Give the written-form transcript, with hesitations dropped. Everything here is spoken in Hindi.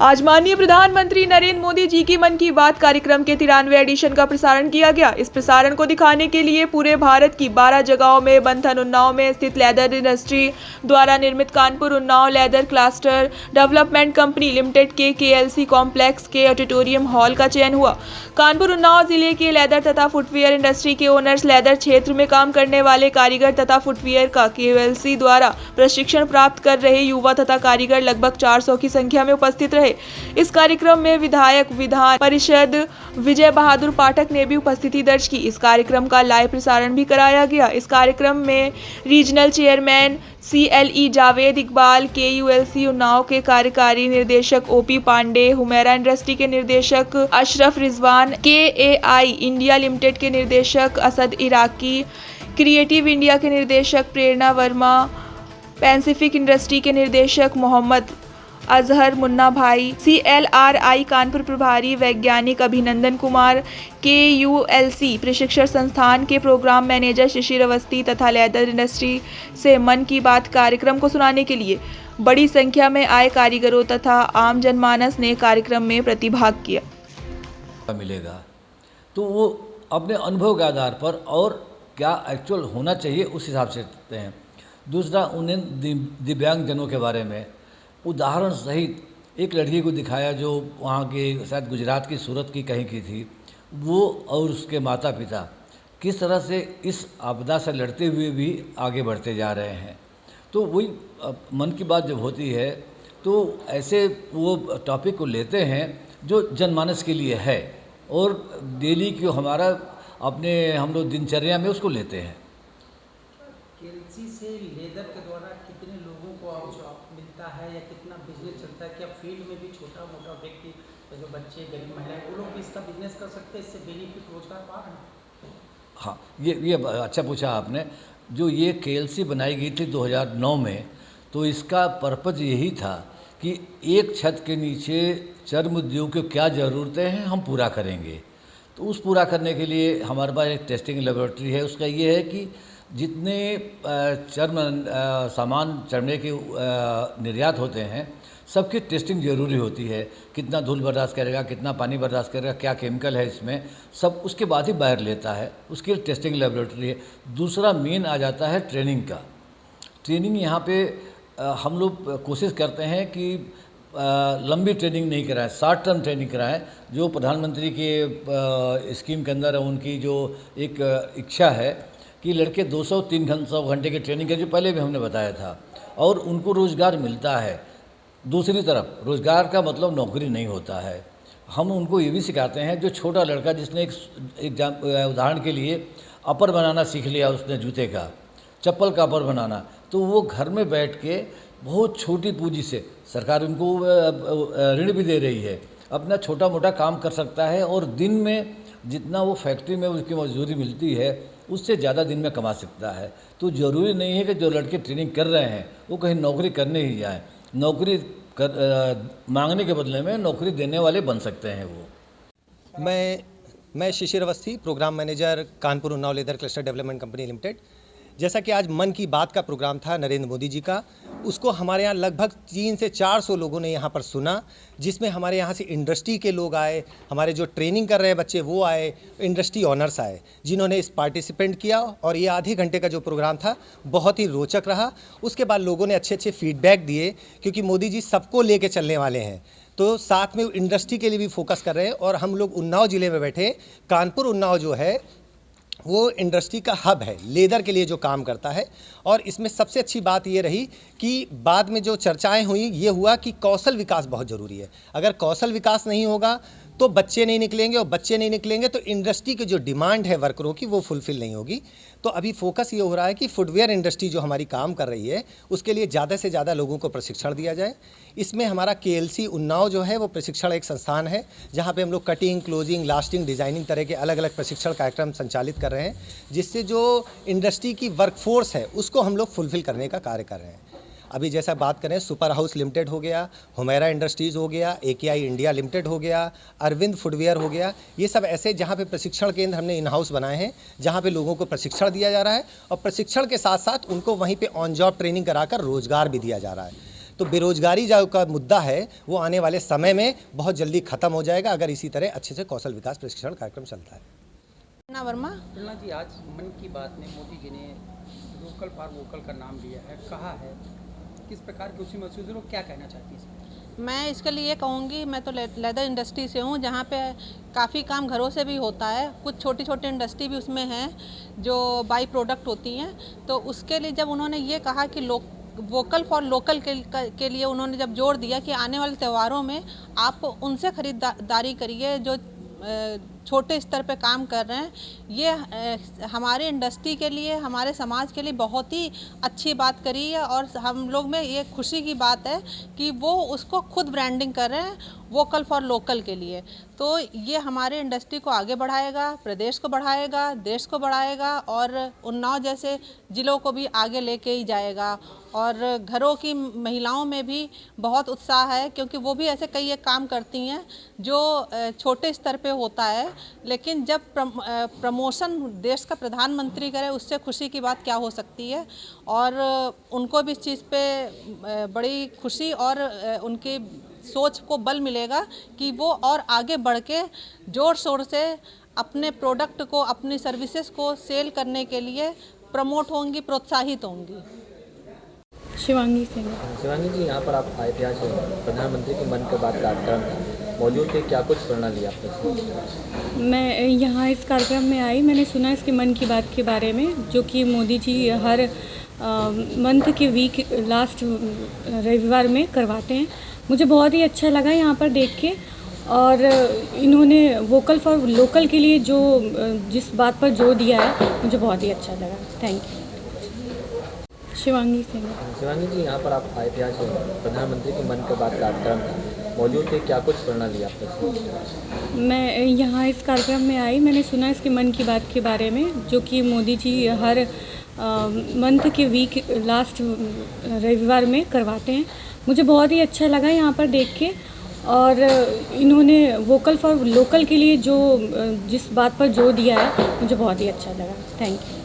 आज माननीय प्रधानमंत्री नरेंद्र मोदी जी की मन की बात कार्यक्रम के 93वें एडिशन का प्रसारण किया गया। इस प्रसारण को दिखाने के लिए पूरे भारत की 12 जगहों में बंधन उन्नाव में स्थित लेदर इंडस्ट्री द्वारा निर्मित Kanpur Unnao leather cluster development company limited के KLC कॉम्प्लेक्स के ऑडिटोरियम हॉल का चयन हुआ। कानपुर उन्नाव जिले के लेदर तथा फुटवियर इंडस्ट्री के ओनर्स, लेदर क्षेत्र में काम करने वाले कारीगर तथा फुटवियर का KLC द्वारा प्रशिक्षण प्राप्त कर रहे युवा तथा कारीगर लगभग 400 की संख्या में उपस्थित रहे। इस कार्यक्रम में विधायक विधान परिषद विजय बहादुर पाठक ने भी उपस्थिति दर्ज की। इस कार्यक्रम का लाइव प्रसारण भी कराया गया। इस कार्यक्रम में regional chairman CLE Javed Iqbal, KULC Unnao के कार्यकारी निर्देशक OP पांडे, हुमैरा इंडस्ट्री के निर्देशक Ashraf Rizwan, KAI India limited के निर्देशक असद इराकी, क्रिएटिव इंडिया के निर्देशक प्रेरणा वर्मा, पैसिफिक इंडस्ट्री के निर्देशक मोहम्मद अजहर मुन्ना भाई, CLRI कानपुर प्रभारी वैज्ञानिक अभिनंदन कुमार, KULC प्रशिक्षण संस्थान के प्रोग्राम मैनेजर शिशिर अवस्थी तथा लेदर इंडस्ट्री से मन की बात कार्यक्रम को सुनाने के लिए बड़ी संख्या में आए कारीगरों तथा आम जनमानस ने कार्यक्रम में प्रतिभाग किया। मिलेगा तो वो अपने अनुभव के आधार पर और क्या एक्चुअल होना चाहिए उस हिसाब से करते हैं। दूसरा, उन्हें दिव्यांगजनों के बारे में उदाहरण सहित एक लड़की को दिखाया जो वहाँ के शायद गुजरात की सूरत की कहीं की थी, वो और उसके माता पिता किस तरह से इस आपदा से लड़ते हुए भी आगे बढ़ते जा रहे हैं। तो वही मन की बात जब होती है तो ऐसे वो टॉपिक को लेते हैं जो जनमानस के लिए है और डेली की हमारा अपने हम लोग दिनचर्या में उसको लेते हैं। KLC से लेदर के द्वारा कितने लोगों को जॉब मिलता है या कितना बिजनेस चलता है? क्या फील्ड में भी छोटा मोटा व्यक्ति जो बच्चे, गरीब महिलाएं, वो लोग भी इसका बिजनेस कर सकते हैं, इससे बेनिफिट रोजगार पा रहे हैं? हाँ, ये अच्छा पूछा आपने। जो ये KLC बनाई गई थी 2009 में, तो इसका पर्पज़ यही था कि एक छत के नीचे चर्म उद्योग को क्या ज़रूरतें हैं हम पूरा करेंगे। तो उस पूरा करने के लिए हमारे पास एक टेस्टिंग लेबोरेटरी है। उसका ये है कि जितने चर्म सामान चमड़े के निर्यात होते हैं सबकी टेस्टिंग ज़रूरी होती है। कितना धूल बर्दाश्त करेगा, कितना पानी बर्दाश्त करेगा, क्या केमिकल है इसमें, सब उसके बाद ही बाहर लेता है। उसके लिए टेस्टिंग लेबोरेटरी है। दूसरा मेन आ जाता है ट्रेनिंग का। ट्रेनिंग यहाँ पे हम लोग कोशिश करते हैं कि लंबी ट्रेनिंग नहीं कराएं, शॉर्ट टर्म ट्रेनिंग कराएं। जो प्रधानमंत्री के स्कीम के अंदर उनकी जो एक इच्छा है कि लड़के 200-300 घंटे की ट्रेनिंग करें, जो पहले भी हमने बताया था, और उनको रोज़गार मिलता है। दूसरी तरफ रोज़गार का मतलब नौकरी नहीं होता है। हम उनको ये भी सिखाते हैं, जो छोटा लड़का जिसने एक उदाहरण के लिए अपर बनाना सीख लिया, उसने जूते का, चप्पल का अपर बनाना, तो वो घर में बैठ के बहुत छोटी पूंजी से, सरकार उनको ऋण भी दे रही है, अपना छोटा मोटा काम कर सकता है और दिन में जितना वो फैक्ट्री में उसकी मजदूरी मिलती है उससे ज़्यादा दिन में कमा सकता है। तो ज़रूरी नहीं है कि जो लड़के ट्रेनिंग कर रहे हैं वो कहीं नौकरी करने ही जाएं। नौकरी मांगने के बदले में नौकरी देने वाले बन सकते हैं वो। मैं Shishir Awasthi, programme manager, Kanpur Unnao leather cluster development company limited. जैसा कि आज मन की बात का प्रोग्राम था नरेंद्र मोदी जी का, उसको हमारे यहाँ लगभग 300 से 400 लोगों ने यहाँ पर सुना, जिसमें हमारे यहाँ से इंडस्ट्री के लोग आए, हमारे जो ट्रेनिंग कर रहे बच्चे वो आए, इंडस्ट्री ऑनर्स आए, जिन्होंने इस पार्टिसिपेंट किया। और ये आधे घंटे का जो प्रोग्राम था बहुत ही रोचक रहा। उसके बाद लोगों ने अच्छे अच्छे फीडबैक दिए, क्योंकि मोदी जी सबको लेके चलने वाले हैं, तो साथ में इंडस्ट्री के लिए भी फोकस कर रहे हैं। और हम लोग उन्नाव ज़िले में बैठे, कानपुर उन्नाव जो है वो इंडस्ट्री का हब है, लेदर के लिए जो काम करता है। और इसमें सबसे अच्छी बात ये रही कि बाद में जो चर्चाएं हुई, ये हुआ कि कौशल विकास बहुत ज़रूरी है। अगर कौशल विकास नहीं होगा तो बच्चे नहीं निकलेंगे, और बच्चे नहीं निकलेंगे तो इंडस्ट्री की जो डिमांड है वर्करों की वो फुलफ़िल नहीं होगी। तो अभी फोकस ये हो रहा है कि फुटवेयर इंडस्ट्री जो हमारी काम कर रही है उसके लिए ज़्यादा से ज़्यादा लोगों को प्रशिक्षण दिया जाए। इसमें हमारा KLC उन्नाव जो है वो प्रशिक्षण एक संस्थान है, जहाँ पे हम लोग कटिंग, क्लोजिंग, लास्टिंग, डिज़ाइनिंग तरह के अलग अलग प्रशिक्षण कार्यक्रम संचालित कर रहे हैं, जिससे जो इंडस्ट्री की वर्कफोर्स है उसको हम लोग फुलफ़िल करने का कार्य कर रहे हैं। अभी जैसा बात करें, सुपर हाउस लिमिटेड हो गया, हुमैरा इंडस्ट्रीज़ हो गया, AKI इंडिया लिमिटेड हो गया, अरविंद फुटवियर हो गया, ये सब ऐसे जहाँ पे प्रशिक्षण केंद्र हमने इन हाउस बनाए हैं, जहाँ पे लोगों को प्रशिक्षण दिया जा रहा है और प्रशिक्षण के साथ साथ उनको वहीं पे ऑन जॉब ट्रेनिंग कराकर रोज़गार भी दिया जा रहा है। तो बेरोजगारी जो का मुद्दा है वो आने वाले समय में बहुत जल्दी खत्म हो जाएगा अगर इसी तरह अच्छे से कौशल विकास प्रशिक्षण कार्यक्रम चलता है। ना वर्मा। प्रेरणा जी, आज मन की बात में मोदी जी ने लोकल फॉर वोकल का नाम लिया है, कहा है, किस प्रकार की खुशी महसूस हो, क्या कहना चाहती हैं इसमें? मैं इसके लिए कहूँगी, मैं तो लेदर इंडस्ट्री से हूँ जहाँ पे काफ़ी काम घरों से भी होता है, कुछ छोटी छोटी इंडस्ट्री भी उसमें हैं जो बाई प्रोडक्ट होती हैं। तो उसके लिए जब उन्होंने ये कहा कि वोकल फॉर लोकल के लिए उन्होंने जब जोर दिया कि आने वाले त्योहारों में आप उनसे खरीदारी करिए जो छोटे स्तर पे काम कर रहे हैं, ये हमारे इंडस्ट्री के लिए, हमारे समाज के लिए बहुत ही अच्छी बात करी है। और हम लोग में ये खुशी की बात है कि वो उसको खुद ब्रांडिंग कर रहे हैं वोकल फॉर लोकल के लिए। तो ये हमारे इंडस्ट्री को आगे बढ़ाएगा, प्रदेश को बढ़ाएगा, देश को बढ़ाएगा और उन्नाव जैसे ज़िलों को भी आगे लेके ही जाएगा। और घरों की महिलाओं में भी बहुत उत्साह है क्योंकि वो भी ऐसे कई एक काम करती हैं जो छोटे स्तर पे होता है, लेकिन जब प्रमोशन देश का प्रधानमंत्री करे उससे खुशी की बात क्या हो सकती है। और उनको भी इस चीज़ पे बड़ी खुशी और उनकी सोच को बल मिलेगा कि वो और आगे बढ़ के ज़ोर शोर से अपने प्रोडक्ट को, अपनी सर्विसेज को सेल करने के लिए प्रमोट होंगी, प्रोत्साहित होंगी। शिवांगी सिंह। शिवांगी जी, यहाँ पर आप आए थे, आज प्रधानमंत्री की मन की बात कार्यक्रम था, मौजूद थे, क्या कुछ प्रेरणा ली आपने? मैं यहाँ इस कार्यक्रम में आई, मैंने सुना इसके मन की बात के बारे में जो कि मोदी जी हर मंथ के वीक लास्ट रविवार में करवाते हैं। मुझे बहुत ही अच्छा लगा यहाँ पर देख के। और इन्होंने वोकल फॉर लोकल के लिए जो जिस बात पर जोर दिया है मुझे बहुत ही अच्छा लगा। Thank you. शिवांगी सिंह। शिवांगी जी, यहाँ पर आप आए थे, आज प्रधानमंत्री की मन की बात कार्यक्रम था, मौजूद थे, क्या कुछ प्रेरणा ली आपने? मैं यहाँ इस कार्यक्रम में आई, मैंने सुना इसके मन की बात के बारे में जो कि मोदी जी हर मंथ के वीक लास्ट रविवार में करवाते हैं। मुझे बहुत ही अच्छा लगा यहाँ पर देख के। और इन्होंने वोकल फॉर लोकल के लिए जो जिस बात पर जोर दिया है मुझे बहुत ही अच्छा लगा। Thank you.